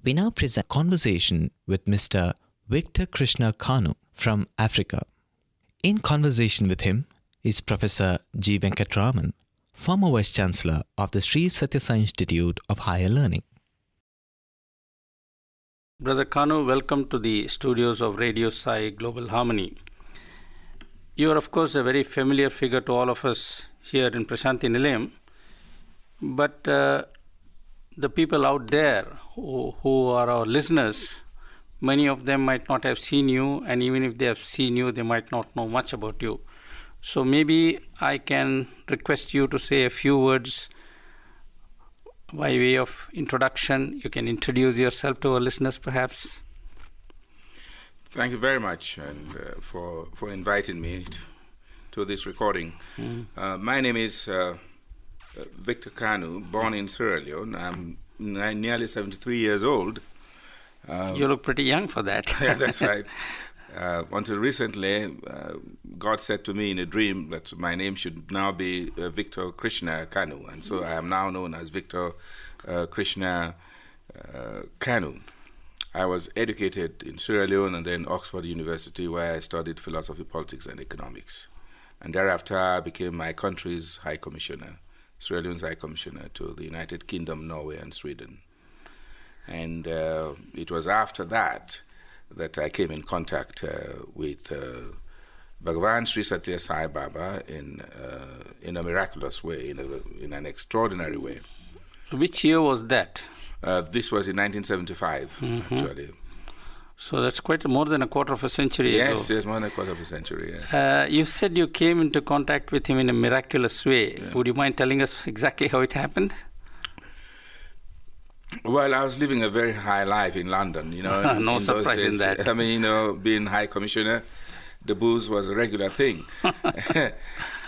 We now present a conversation with Mr. Victor Krishna Kanu from Africa. In conversation with him is Professor G. Venkataraman, former Vice Chancellor of the Sri Sathya Sai Institute of Higher Learning. Brother Kanu, welcome to the studios of Radio Sai Global Harmony. You are, of course, a very familiar figure to all of us here in Prashanthi Nilayam, but the people out there who are our listeners, many of them might not have seen you, and even if they have seen you, they might not know much about you. So maybe I can request you to say a few words by way of introduction. You can introduce yourself to our listeners, perhaps. Thank you very much and for inviting me to this recording. My name is Victor Kanu, born in Sierra Leone. I'm nearly 73 years old. You look pretty young for that. Yeah, that's right. Until recently, God said to me in a dream that my name should now be Victor Krishna Kanu, and so I am now known as Victor Krishna Kanu. I was educated in Sierra Leone and then Oxford University, where I studied philosophy, politics, and economics. And thereafter, I became my country's High Commissioner, Sierra Leone's High Commissioner to the United Kingdom, Norway, and Sweden. And it was after that that I came in contact with Bhagavan Sri Sathya Sai Baba in a miraculous way, in an extraordinary way. Which year was that? This was in 1975, actually. So that's quite more than a quarter of a century ago. Yes, more than a quarter of a century, yes. You said you came into contact with him in a miraculous way. Yeah. Would you mind telling us exactly how it happened? Well, I was living a very high life in London, No surprise in that. I mean, being High Commissioner, the booze was a regular thing.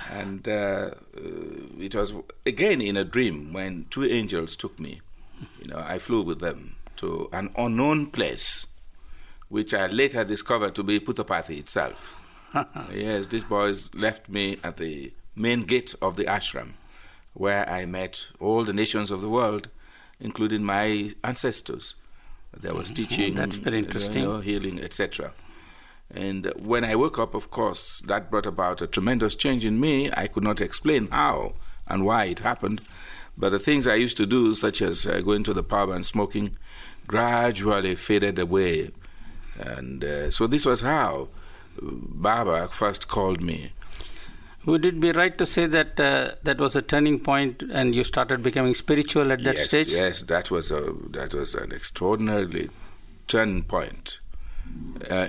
And it was, again, in a dream when two angels took me. I flew with them to an unknown place, which I later discovered to be Puttaparthi itself. Yes, these boys left me at the main gate of the ashram, where I met all the nations of the world, including my ancestors. There was teaching, that's very interesting. Healing, etc. And when I woke up, of course, that brought about a tremendous change in me. I could not explain how and why it happened, but the things I used to do, such as going to the pub and smoking, gradually faded away. And so this was how Baba first called me. Would it be right to say that that was a turning point and you started becoming spiritual at that stage? Yes, that was an extraordinarily turning point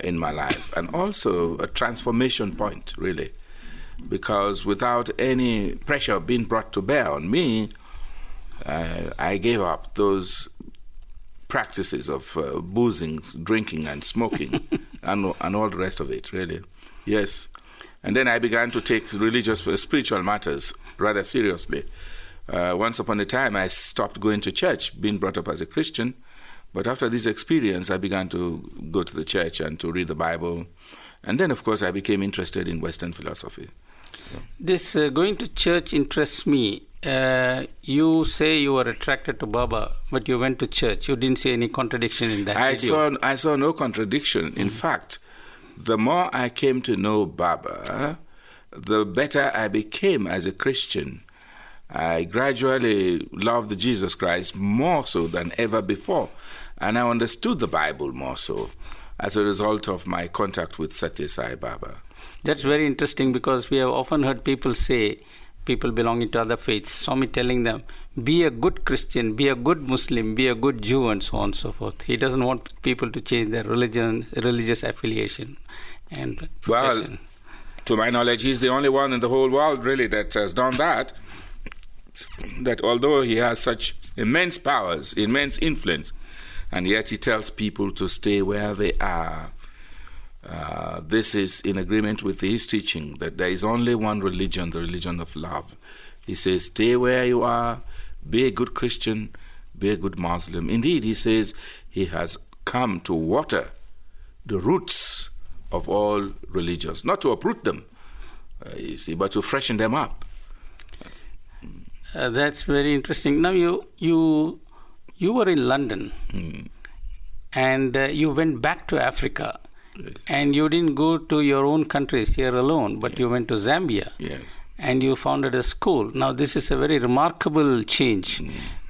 in my life, and also a transformation point, really, because without any pressure being brought to bear on me, I gave up those practices of boozing, drinking, and smoking, and all the rest of it, really. Yes. And then I began to take religious, spiritual matters rather seriously. Once upon a time, I stopped going to church, being brought up as a Christian. But after this experience, I began to go to the church and to read the Bible. And then, of course, I became interested in Western philosophy. So. This going to church interests me. You say you were attracted to Baba, but you went to church. You didn't see any contradiction in that. I saw no contradiction. In fact, the more I came to know Baba, the better I became as a Christian. I gradually loved Jesus Christ more so than ever before, and I understood the Bible more so as a result of my contact with Sathya Sai Baba. That's very interesting, because we have often heard people belonging to other faiths, Swami telling them, be a good Christian, be a good Muslim, be a good Jew, and so on and so forth. He doesn't want people to change their religious affiliation and profession. Well, to my knowledge, he's the only one in the whole world, really, that has done that. That although he has such immense powers, immense influence, and yet he tells people to stay where they are. This is in agreement with his teaching that there is only one religion, the religion of love. He says, stay where you are, be a good Christian, be a good Muslim. Indeed, he says he has come to water the roots of all religions, not to uproot them, you see, but to freshen them up. That's very interesting. Now, you were in London. and you went back to Africa. Yes. And you didn't go to your own country, Sierra Leone, but you went to Zambia. Yes. And you founded a school. Now, this is a very remarkable change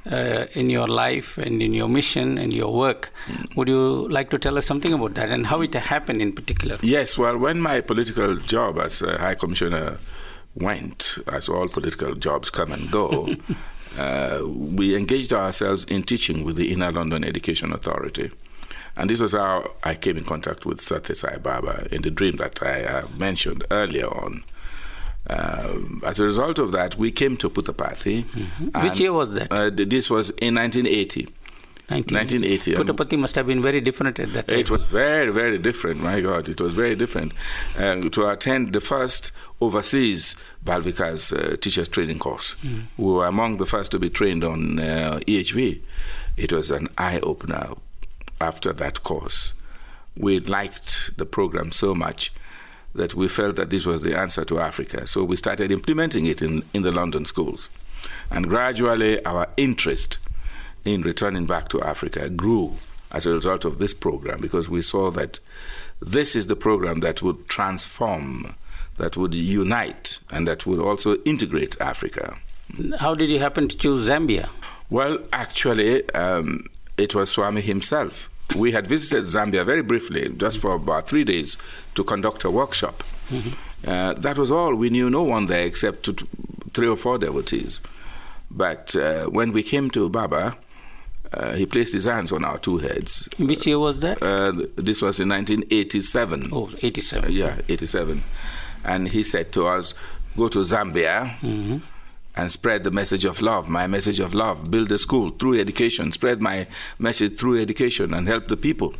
in your life and in your mission and your work. Would you like to tell us something about that and how it happened in particular? Yes, well, when my political job as High Commissioner went, as all political jobs come and go, we engaged ourselves in teaching with the Inner London Education Authority. And this was how I came in contact with Sathya Sai Baba in the dream that I mentioned earlier on. As a result of that, we came to Puttaparthi. Which year was that? This was in 1980. 1980. Puttaparthi must have been very different at that time. It was very, very different. My God, it was very different. To attend the first overseas Balvikas teachers training course, we were among the first to be trained on EHV. It was an eye-opener after that course. We liked the program so much that we felt that this was the answer to Africa. So we started implementing it in the London schools. And gradually our interest in returning back to Africa grew as a result of this program, because we saw that this is the program that would transform, that would unite, and that would also integrate Africa. How did you happen to choose Zambia? Well, actually, it was Swami himself. We had visited Zambia very briefly, just for about 3 days, to conduct a workshop. That was all. We knew no one there except 3 or 4 devotees. But when we came to Baba, he placed his hands on our 2 heads. Which year was that? This was in 1987. Oh, 87. Yeah, 87. And he said to us, go to Zambia and spread the message of love, my message of love. Build a school through education, spread my message through education and help the people.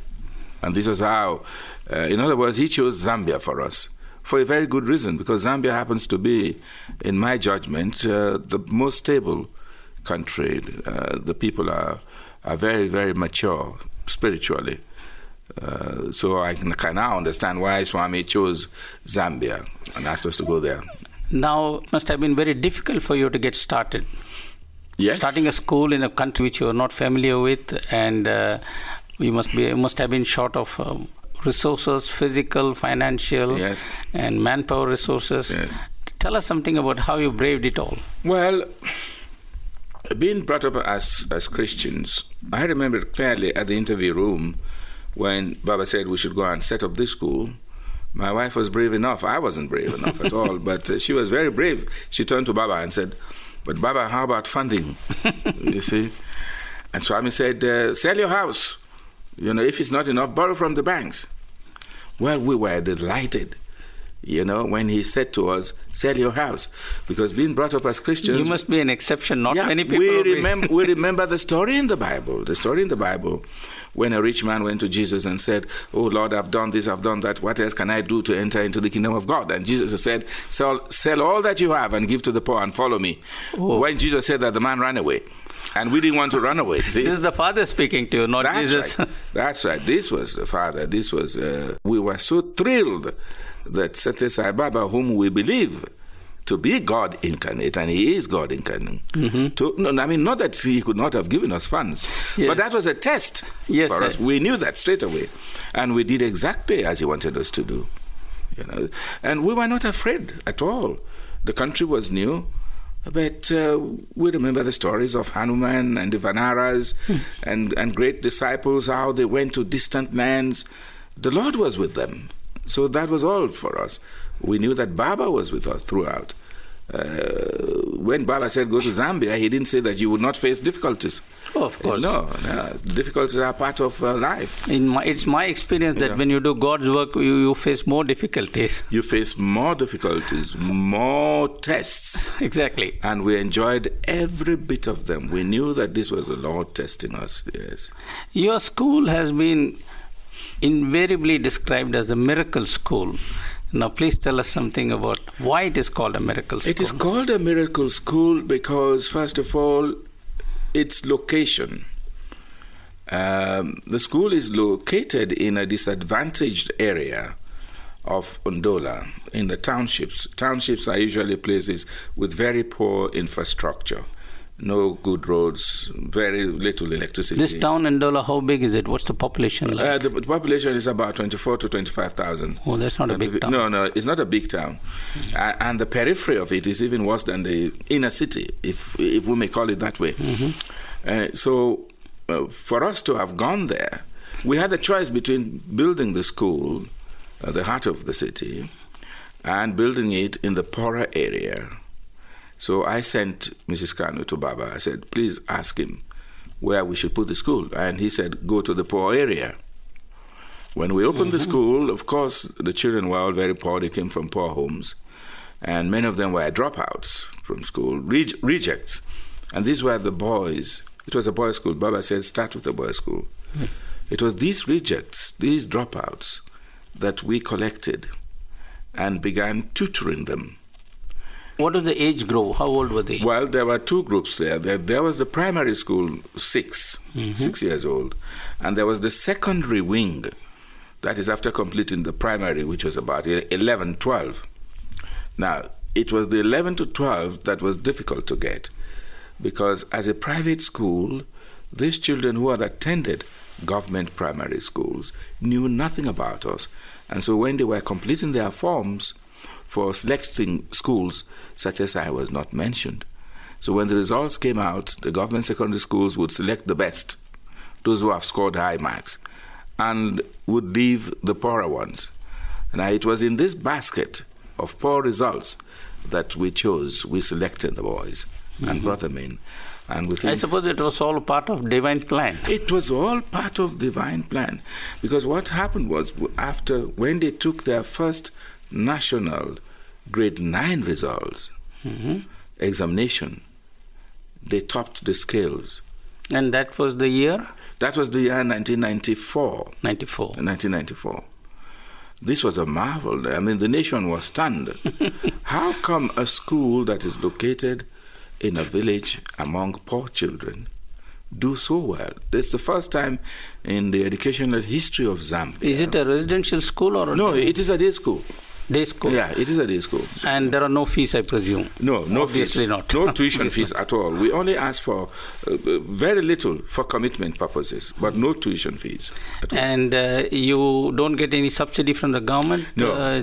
And this was how, in other words, he chose Zambia for us, for a very good reason, because Zambia happens to be, in my judgment, the most stable country. The people are very, very mature spiritually. So I can now understand why Swami chose Zambia and asked us to go there. Now, it must have been very difficult for you to get started. Yes. Starting a school in a country which you are not familiar with, and you must have been short of resources, physical, financial, yes, and manpower resources. Yes. Tell us something about how you braved it all. Well, being brought up as Christians, I remember clearly at the interview room when Baba said we should go and set up this school. My wife was brave enough. I wasn't brave enough at all, but she was very brave. She turned to Baba and said, but Baba, how about funding? You see? And Swami said, sell your house. You know, if it's not enough, borrow from the banks. Well, we were delighted, you know, when he said to us, sell your house. Because being brought up as Christians... You must be an exception. Not many people... We remember the story in the Bible. The story in the Bible when a rich man went to Jesus and said, oh, Lord, I've done this, I've done that. What else can I do to enter into the kingdom of God? And Jesus said, sell all that you have and give to the poor and follow me. Oh. When Jesus said that, the man ran away. And we didn't want to run away. See? This is the Father speaking to you, not That's Jesus. Right. That's right. This was the Father. This was... we were so thrilled that Sathya Sai Baba, whom we believe to be God incarnate, and he is God incarnate. Not that he could not have given us funds, yes, but that was a test for us. We knew that straight away, and we did exactly as he wanted us to do. You know, and we were not afraid at all. The country was new, but we remember the stories of Hanuman and the Vanaras and great disciples, how they went to distant lands. The Lord was with them. So that was all for us. We knew that Baba was with us throughout. When Baba said go to Zambia, he didn't say that you would not face difficulties. Oh, of course. No, difficulties are part of life. It's my experience that when you do God's work, you face more difficulties. You face more difficulties, more tests. Exactly. And we enjoyed every bit of them. We knew that this was the Lord testing us, yes. Your school has been invariably described as a miracle school. Now, please tell us something about why it is called a miracle school. It is called a miracle school because, first of all, its location. The school is located in a disadvantaged area of Ndola, in the townships. Townships are usually places with very poor infrastructure. no good roads, very little electricity. This town, Ndola, how big is it? What's the population like? The population is about 24 to 25,000. Oh, that's not a big town. No, it's not a big town. And the periphery of it is even worse than the inner city, if we may call it that way. So for us to have gone there, we had a choice between building the school at the heart of the city and building it in the poorer area. So I sent Mrs. Kanu to Baba. I said, please ask him where we should put the school. And he said, go to the poor area. When we opened the school, of course, the children were all very poor. They came from poor homes. And many of them were dropouts from school, rejects. And these were the boys. It was a boys' school. Baba said, start with the boys' school. It was these rejects, these dropouts, that we collected and began tutoring them. What was the age group? How old were they? Well, there were two groups there. There was the primary school, 6 years old. And there was the secondary wing, that is after completing the primary, which was about 11, 12. Now, it was the 11 to 12 that was difficult to get, because as a private school, these children who had attended government primary schools knew nothing about us. And so when they were completing their forms for selecting schools, Sathya Sai was not mentioned. So when the results came out, the government secondary schools would select the best, those who have scored high marks, and would leave the poorer ones. Now, it was in this basket of poor results that we selected the boys and brought them in. And I suppose it was all part of divine plan. It was all part of divine plan. Because what happened was, when they took their first national grade 9 results, examination, they topped the scales. And that was the year? That was the year 1994. 1994. This was a marvel. I mean, the nation was stunned. How come a school that is located in a village among poor children do so well? It's the first time in the educational history of Zambia. Is it a residential school or No, it is a day school. Day school? Yeah, it is a day school. And there are no fees, I presume? No Obviously fees. not. No tuition fees at all. We only ask for very little for commitment purposes, but no tuition fees at all. And you don't get any subsidy from the government? No. I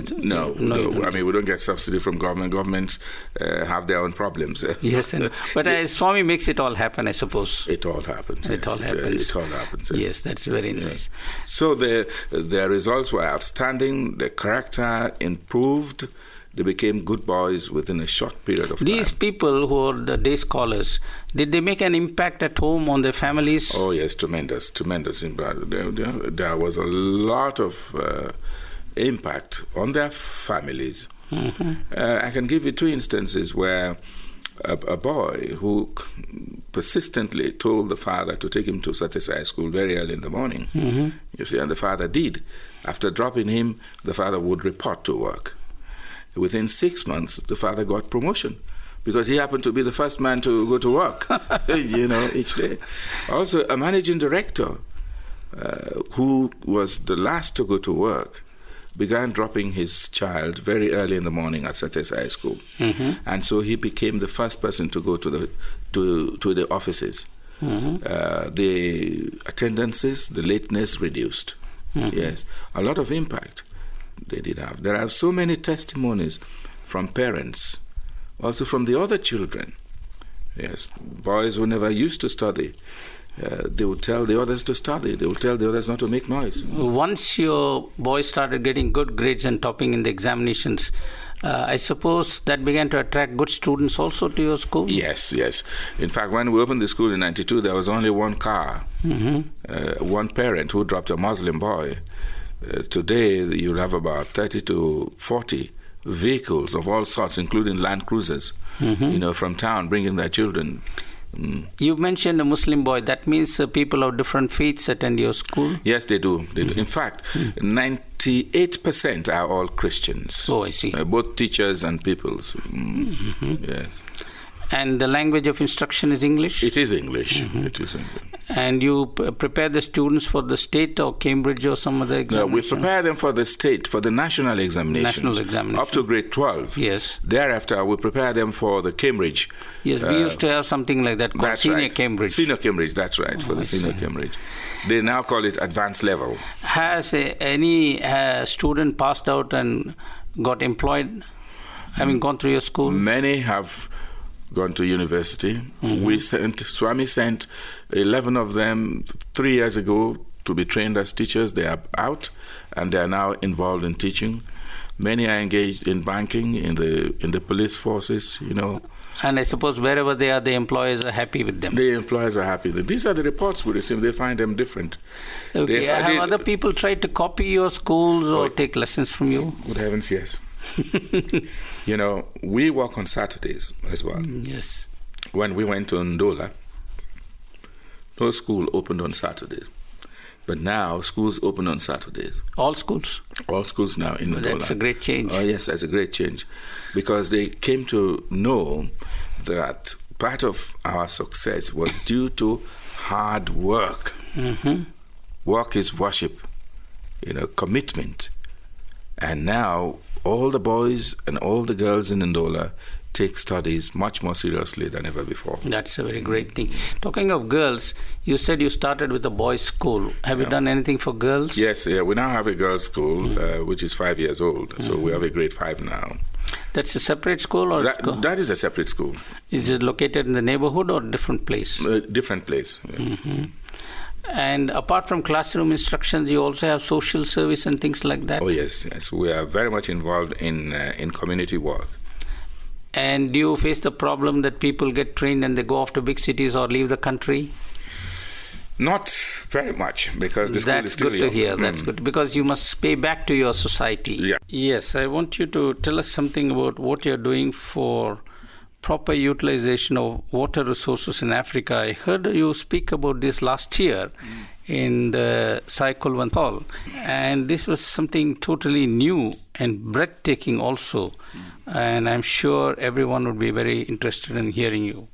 mean, we don't get subsidy from government. Governments have their own problems. Yes, but Swami makes it all happen, I suppose. It all happens. It all happens. It all happens. Yes, that's very nice. So the results were outstanding. The character improved. They became good boys within a short period of time. These people who are the day scholars, did they make an impact at home on their families? Oh yes, tremendous impact. There was a lot of impact on their families. I can give you 2 instances where a boy who persistently told the father to take him to Sathya Sai school very early in the morning, you see, and the father did. After dropping him, the father would report to work. Within 6 months, the father got promotion because he happened to be the first man to go to work, each day. Also, a managing director who was the last to go to work began dropping his child very early in the morning at Sathya Sai school. And so he became the first person to go to the offices. The attendances, the lateness reduced. Yes, a lot of impact they did have. There are so many testimonies from parents, also from the other children. Yes, boys who never used to study, they would tell the others to study. They would tell the others not to make noise. Once your boys started getting good grades and topping in the examinations, I suppose that began to attract good students also to your school? Yes. In fact, when we opened the school in 92, there was only one car, one parent who dropped a Muslim boy. Today, you'll have about 30 to 40 vehicles of all sorts, including Land Cruisers, from town, bringing their children. You mentioned a Muslim boy. That means people of different faiths attend your school? Yes, they do. In fact, 98% are all Christians. Oh, I see. Both teachers and pupils. Yes. And the language of instruction is English? It is English. It is English. And you prepare the students for the state or Cambridge or some other examination? No, we prepare them for the state, for the national examinations. Up to grade 12. Yes. Thereafter, we prepare them for the Cambridge. Yes, we used to have something like that called Senior Cambridge. Senior Cambridge, that's right, for the Senior Cambridge. They now call it advanced level. Has any student passed out and got employed, having gone through your school? Many have gone to university. Swami sent 11 of them 3 years ago to be trained as teachers. They are out and they are now involved in teaching. Many are engaged in banking, in the police forces, And I suppose wherever they are, the employers are happy with them. The employers are happy. These are the reports we receive. They find them different. Okay. Have other people tried to copy your schools or take lessons from you? Good heavens, yes. We work on Saturdays as well. Yes. When we went to Ndola, no school opened on Saturdays. But now schools open on Saturdays. All schools? All schools now in Ndola. That's a great change. Oh, yes, that's a great change. Because they came to know that part of our success was due to hard work. Work is worship, commitment. And now all the boys and all the girls in Ndola take studies much more seriously than ever before. That's a very great thing. Talking of girls, you said you started with a boys' school. Have you done anything for girls? Yes, we now have a girls' school, which is 5 years old. So we have a grade 5 now. That's a separate school? Or that is a separate school. Is it located in the neighborhood or different place? Different place. Yeah. And apart from classroom instructions, you also have social service and things like that? Oh, yes. We are very much involved in community work. And do you face the problem that people get trained and they go off to big cities or leave the country? Not very much, because the school is still young. That's good to hear. That's good, because you must pay back to your society. Yeah. Yes, I want you to tell us something about what you're doing for proper utilization of water resources in Africa. I heard you speak about this last year in the Sai Hall, and this was something totally new and breathtaking also. And I'm sure everyone would be very interested in hearing you.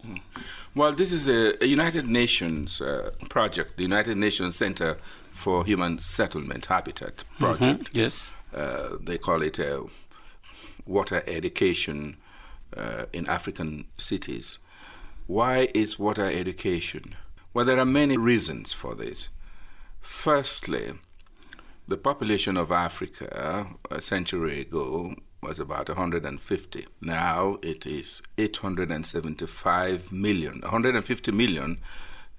Well, this is a United Nations project, the United Nations Center for Human Settlement Habitat project. Yes. They call it water education in African cities. Why is water education? Well, there are many reasons for this. Firstly, the population of Africa a century ago was about 150. Now it is 875 million. 150 million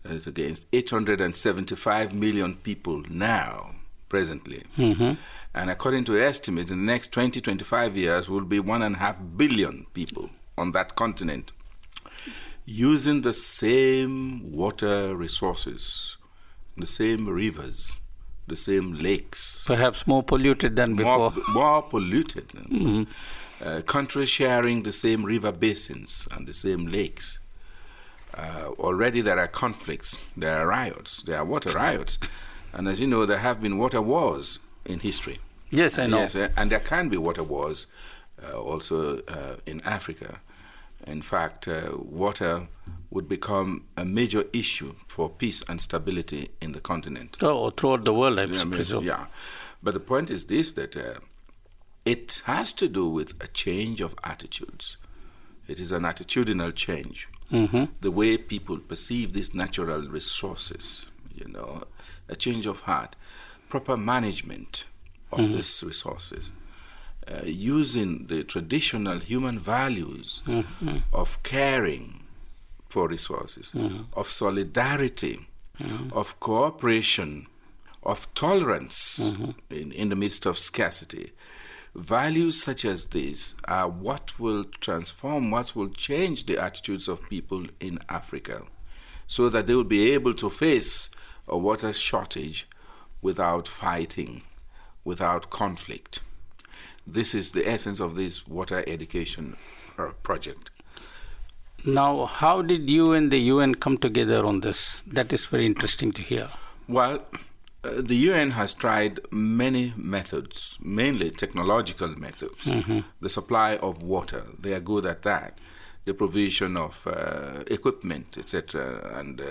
is against 875 million people now, presently. And according to estimates, in the next 20, 25 years, will be 1.5 billion people on that continent using the same water resources, the same rivers, the same lakes. Perhaps more polluted than before. More polluted. Countries sharing the same river basins and the same lakes. Already there are conflicts, there are riots, there are water riots. And as you know, there have been water wars in history. Yes, I know. Yes, and there can be water wars also in Africa. In fact, water would become a major issue for peace and stability in the continent. Oh, throughout the world, I presume. Yeah. But the point is this, that it has to do with a change of attitudes. It is an attitudinal change. The way people perceive these natural resources, a change of heart, proper management of these resources. Using the traditional human values of caring for resources, of solidarity, of cooperation, of tolerance in the midst of scarcity. Values such as these are what will transform, what will change the attitudes of people in Africa, so that they will be able to face a water shortage without fighting, without conflict. This is the essence of this water education project. Now, how did you and the UN come together on this? That is very interesting to hear. Well, the UN has tried many methods, mainly technological methods. The supply of water, they are good at that. the provision of equipment, etc., and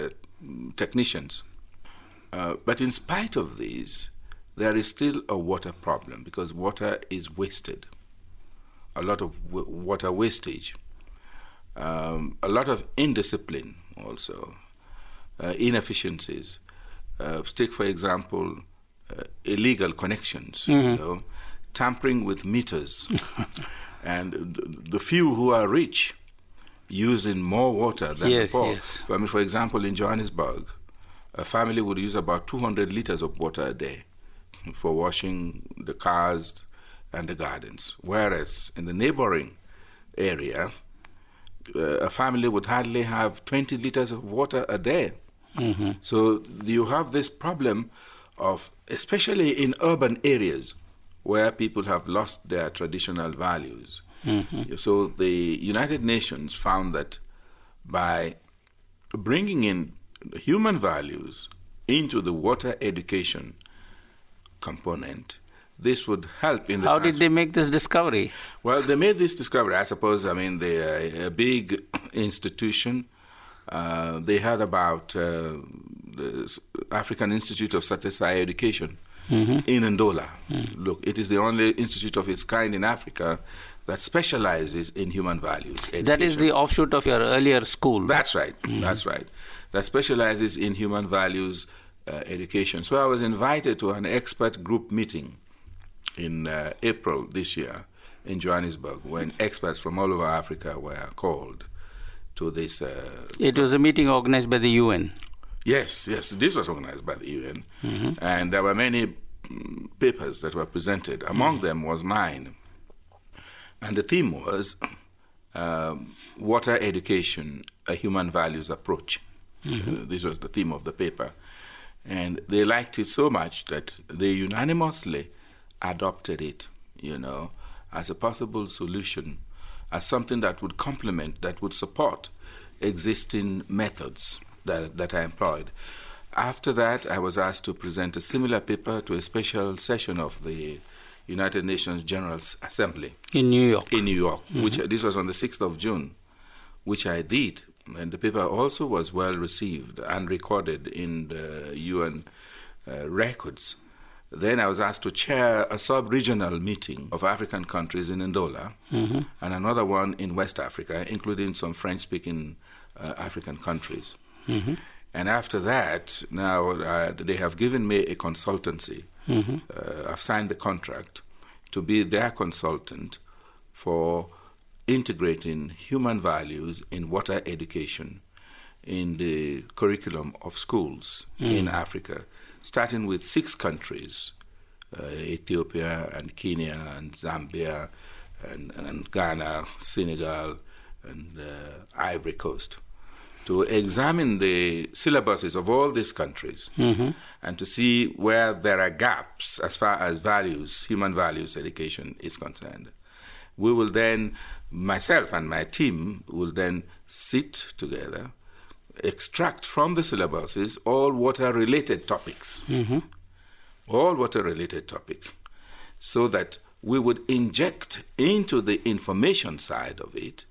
technicians. But in spite of these, there is still a water problem because water is wasted. A lot of water wastage. A lot of indiscipline also. Inefficiencies. Take, for example, illegal connections, tampering with meters. And the few who are rich using more water than the poor. Yes. I mean, for example, in Johannesburg, a family would use about 200 liters of water a day for washing the cars and the gardens. Whereas in the neighboring area, a family would hardly have 20 liters of water a day. Mm-hmm. So you have this problem of, especially in urban areas, where people have lost their traditional values. Mm-hmm. So the United Nations found that by bringing in human values into the water education component, this would help in the... How did they make this discovery? Well, they made this discovery, I suppose, they are a big institution. They had about the African Institute of Sathya Sai Education in Ndola. Look, it is the only institute of its kind in Africa that specializes in human values education. That is the offshoot of your earlier school. That's right. That's right. That specializes in human values education. So I was invited to an expert group meeting in April this year in Johannesburg, when experts from all over Africa were called to this. It was a meeting organized by the UN. Yes, this was organized by the UN. And there were many papers that were presented. Among them was mine. And the theme was water education, a human values approach. This was the theme of the paper. And they liked it so much that they unanimously adopted it, as a possible solution, as something that would complement, that would support existing methods that I employed. After that, I was asked to present a similar paper to a special session of the United Nations General Assembly. In New York. Which this was on the 6th of June, which I did. And the paper also was well received and recorded in the UN records. Then I was asked to chair a sub-regional meeting of African countries in Ndola and another one in West Africa, including some French-speaking African countries. And after that, now they have given me a consultancy. I've signed the contract to be their consultant for integrating human values in water education in the curriculum of schools in Africa, starting with 6 countries, Ethiopia and Kenya and Zambia and Ghana, Senegal, and Ivory Coast, to examine the syllabuses of all these countries and to see where there are gaps as far as values, human values education is concerned. We will then, myself and my team will then sit together, extract from the syllabuses all water-related topics, so that we would inject into the information side of it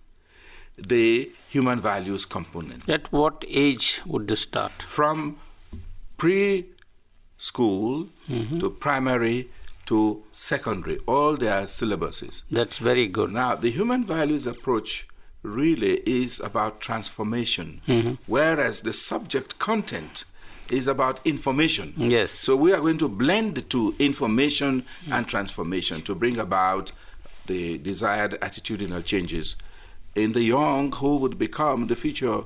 the human values component. At what age would this start? From preschool to primary to secondary, all their syllabuses. That's very good. Now, the human values approach really is about transformation, whereas the subject content is about information. Yes. So we are going to blend the two, information and transformation, to bring about the desired attitudinal changes in the young who would become the future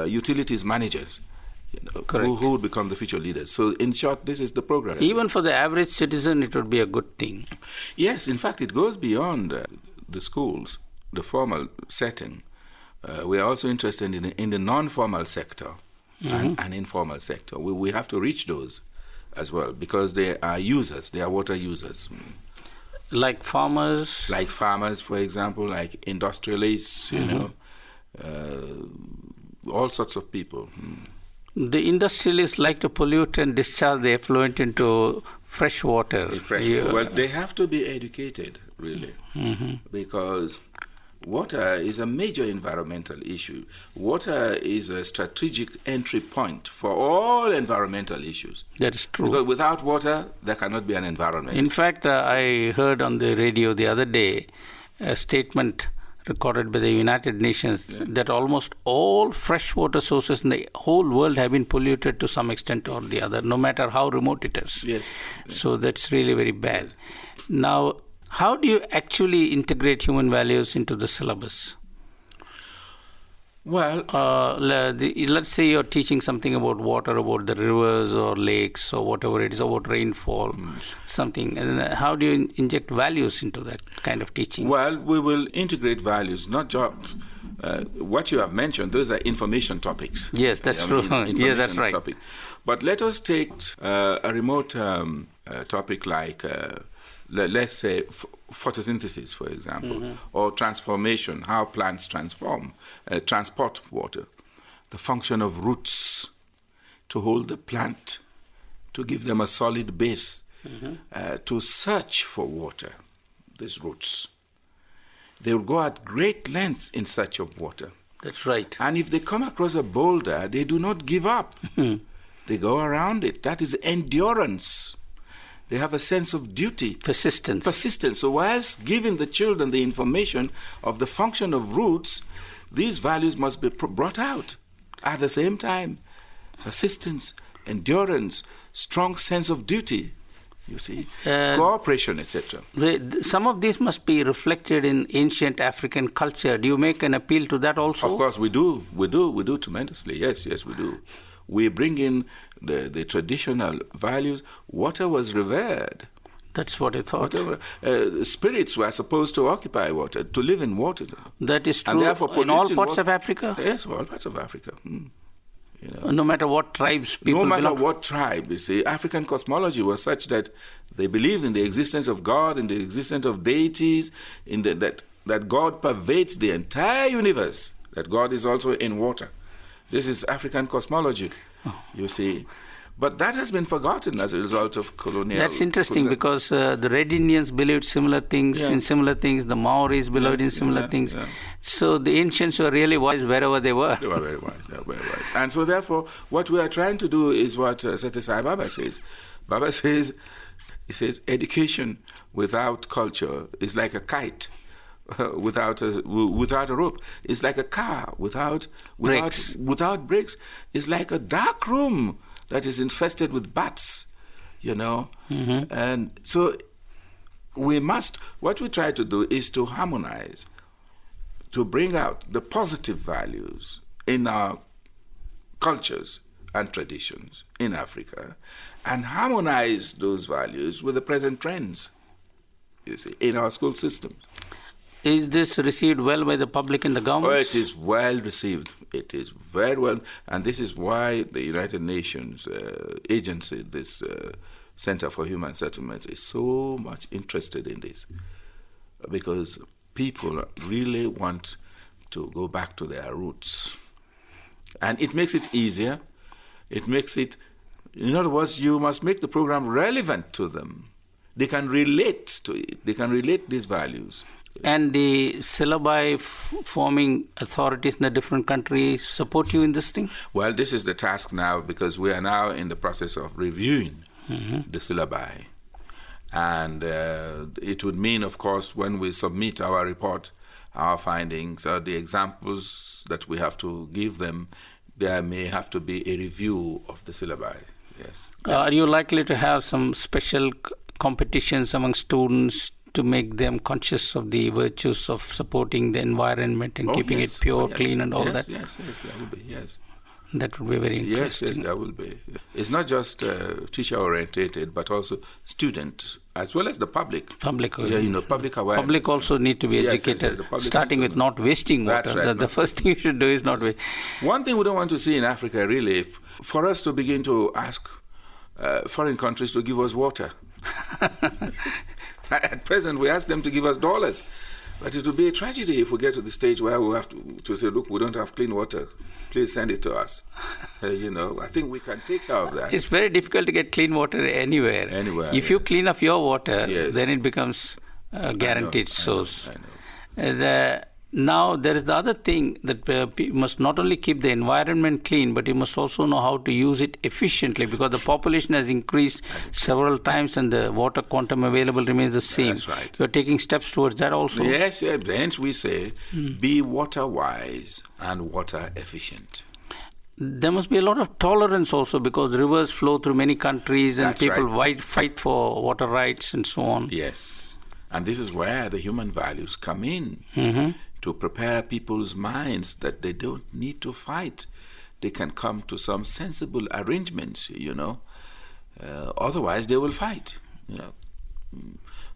utilities managers. Who would become the future leaders. So in short, this is the program. Even for the average citizen, it would be a good thing. Yes, in fact, it goes beyond the schools, the formal setting. We are also interested in the non-formal sector and informal sector. We have to reach those as well, because they are users, they are water users. Like farmers? Like farmers, for example, like industrialists, all sorts of people. The industrialists like to pollute and discharge the effluent into fresh water. Well, they have to be educated, really, because Water is a major environmental issue. Water is a strategic entry point for all environmental issues. That is true. Because without water, there cannot be an environment. In fact, I heard on the radio the other day a statement recorded by the United Nations that almost all freshwater sources in the whole world have been polluted to some extent or the other, no matter how remote it is. Yes. So that's really very bad. Now, how do you actually integrate human values into the syllabus? Well, let's say you're teaching something about water, about the rivers or lakes or whatever it is, about rainfall, something. And how do you inject values into that kind of teaching? Well, we will integrate values, not jobs. What you have mentioned, those are information topics. Yes, that's true. Yeah, that's right. Topic. But let us take a remote topic like, let's say, photosynthesis, for example, or transformation, how plants transport water, the function of roots to hold the plant, to give them a solid base, to search for water, these roots. They will go at great lengths in search of water. That's right. And if they come across a boulder, they do not give up. They go around it. That is endurance. They have a sense of duty. Persistence. So whilst giving the children the information of the function of roots, these values must be brought out at the same time. Persistence, endurance, strong sense of duty, you see, cooperation, etc. Some of these must be reflected in ancient African culture. Do you make an appeal to that also? Of course we do. We do tremendously. Yes, we do. We bring in the traditional values. Water was revered. That's what I thought. Spirits were supposed to occupy water, to live in water. That is true. And therefore, in all parts of Africa? Yes, all parts of Africa. You know. No matter what tribes people belong. No matter what tribe, you see, African cosmology was such that they believed in the existence of God, in the existence of deities, in that God pervades the entire universe, that God is also in water. This is African cosmology, you see. But that has been forgotten as a result of colonial... That's interesting because the Red Indians believed similar things in similar things. The Maoris believed in similar things. Yeah. So the ancients were really wise wherever they were. They were very wise. And so therefore, what we are trying to do is what Sathya Sai Baba says. Baba says, he says, education without culture is like a kite. Without a rope, it's like a car without brakes. It's like a dark room that is infested with bats, you know. And so what we try to do is to harmonize, to bring out the positive values in our cultures and traditions in Africa and harmonize those values with the present trends, you see, in our school systems. Is this received well by the public and the government? Oh, it is well received. It is very well. And this is why the United Nations agency, this Center for Human Settlements, is so much interested in this. Because people really want to go back to their roots. And it makes it easier. It makes it, in other words, you must make the program relevant to them. They can relate to it. They can relate these values. And the syllabi forming authorities in the different countries support you in this thing? Well, this is the task now because we are now in the process of reviewing the syllabi. And it would mean, of course, when we submit our report, our findings, the examples that we have to give them, there may have to be a review of the syllabi, yes. Are you likely to have some special competitions among students to make them conscious of the virtues of supporting the environment and keeping it pure, clean and all that? Yes, that would be, yes. That would be very interesting. Yes, that will be. It's not just teacher-orientated, but also student, as well as the public. Public awareness. Public also need to be educated, starting with not wasting water. Right, the first thing you should do is not waste. One thing we don't want to see in Africa, really, for us to begin to ask foreign countries to give us water. At present, we ask them to give us dollars. But it would be a tragedy if we get to the stage where we have to say, look, we don't have clean water. Please send it to us. I think we can take care of that. It's very difficult to get clean water anywhere. If you clean up your water, then it becomes a guaranteed source. I know. now there is the other thing that you must not only keep the environment clean, but you must also know how to use it efficiently, because the population has increased several times and the water quantum available remains the same. That's right. You're taking steps towards that also. Yes, hence we say be water wise and water efficient. There must be a lot of tolerance also, because rivers flow through many countries and That's people right. fight for water rights and so on. Yes. And this is where the human values come in, to prepare people's minds that they don't need to fight. They can come to some sensible arrangements, otherwise they will fight,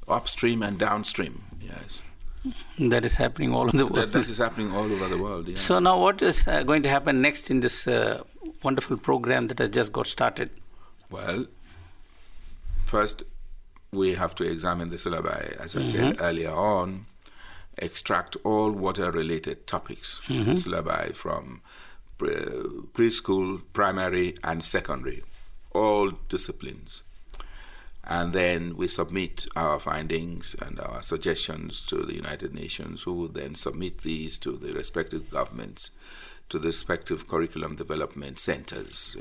upstream and downstream, yes. That is happening all over the world. That is happening all over the world, yeah. So now what is going to happen next in this wonderful program that has just got started? Well, first we have to examine the syllabi, as I said earlier on, extract all water-related topics, syllabi from preschool, primary, and secondary, all disciplines. And then we submit our findings and our suggestions to the United Nations, who will then submit these to the respective governments, to the respective curriculum development centers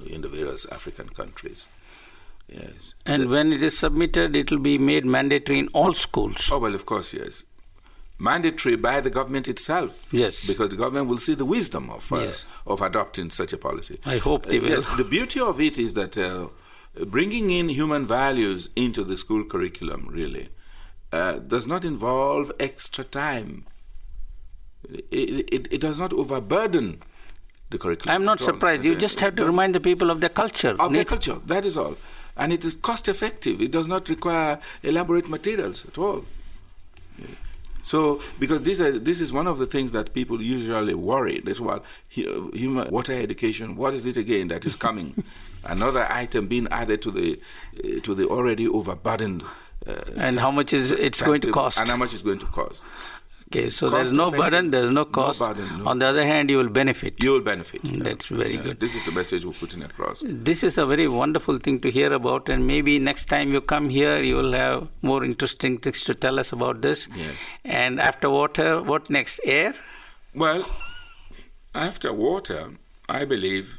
in the various African countries. Yes. And when it is submitted, it will be made mandatory in all schools. Oh, well, of course, yes. Mandatory by the government itself. Yes. Because the government will see the wisdom of adopting such a policy. I hope they will. Yes, the beauty of it is that bringing in human values into the school curriculum really does not involve extra time. It does not overburden the curriculum. I'm not surprised. You just have to remind the people of their culture. Of their culture, that is all. And it is cost effective. It does not require elaborate materials at all. So, because this is one of the things that people usually worry. That's why human water education, what is it again that is coming? Another item being added to the already overburdened. And how much is it's going to cost? And how much is going to cost? Okay, so there's no burden, there's no cost. No burden, no. On the other hand, you will benefit. You will benefit. That's very good. This is the message we're putting across. This is a very wonderful thing to hear about, and maybe next time you come here, you will have more interesting things to tell us about this. Yes. And after water, what next? Air? Well, after water, I believe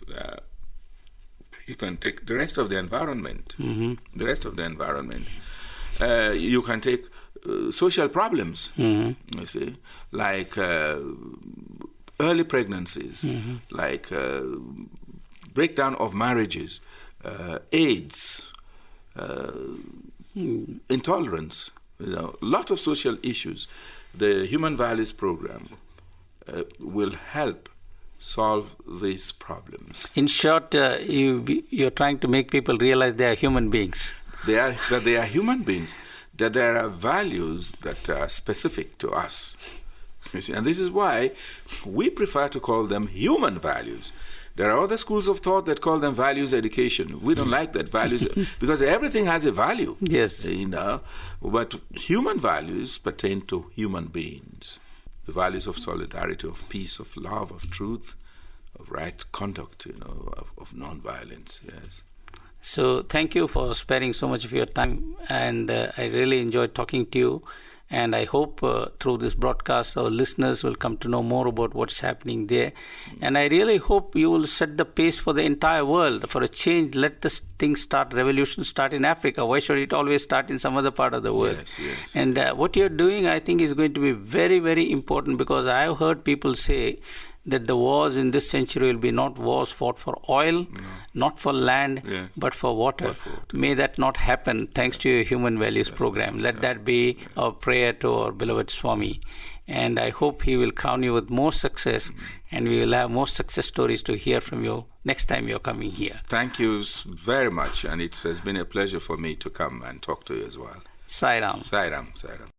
you can take the rest of the environment. The rest of the environment. You can take social problems, you see, like early pregnancies, like breakdown of marriages, AIDS, intolerance, a lot of social issues. The Human Values Program will help solve these problems. In short, you're trying to make people realize they are human beings. That they are human beings, that there are values that are specific to us. You see? And this is why we prefer to call them human values. There are other schools of thought that call them values education. We don't like that, values, because everything has a value. Yes. But human values pertain to human beings. The values of solidarity, of peace, of love, of truth, of right conduct, of non-violence, yes. So thank you for sparing so much of your time, and I really enjoyed talking to you, and I hope through this broadcast our listeners will come to know more about what's happening there, and I really hope you will set the pace for the entire world for a change. Let this thing start, revolution start in Africa. Why should it always start in some other part of the world? Yes. And what you're doing, I think, is going to be very, very important, because I've heard people say that the wars in this century will be not wars fought for oil, not for land, but for water. May that not happen, thanks to your Human Values Program. Let that be our prayer to our beloved Swami. And I hope he will crown you with more success, and we will have more success stories to hear from you next time you're coming here. Thank you very much, and it has been a pleasure for me to come and talk to you as well. Sai Ram. Sai Ram, Sai Ram.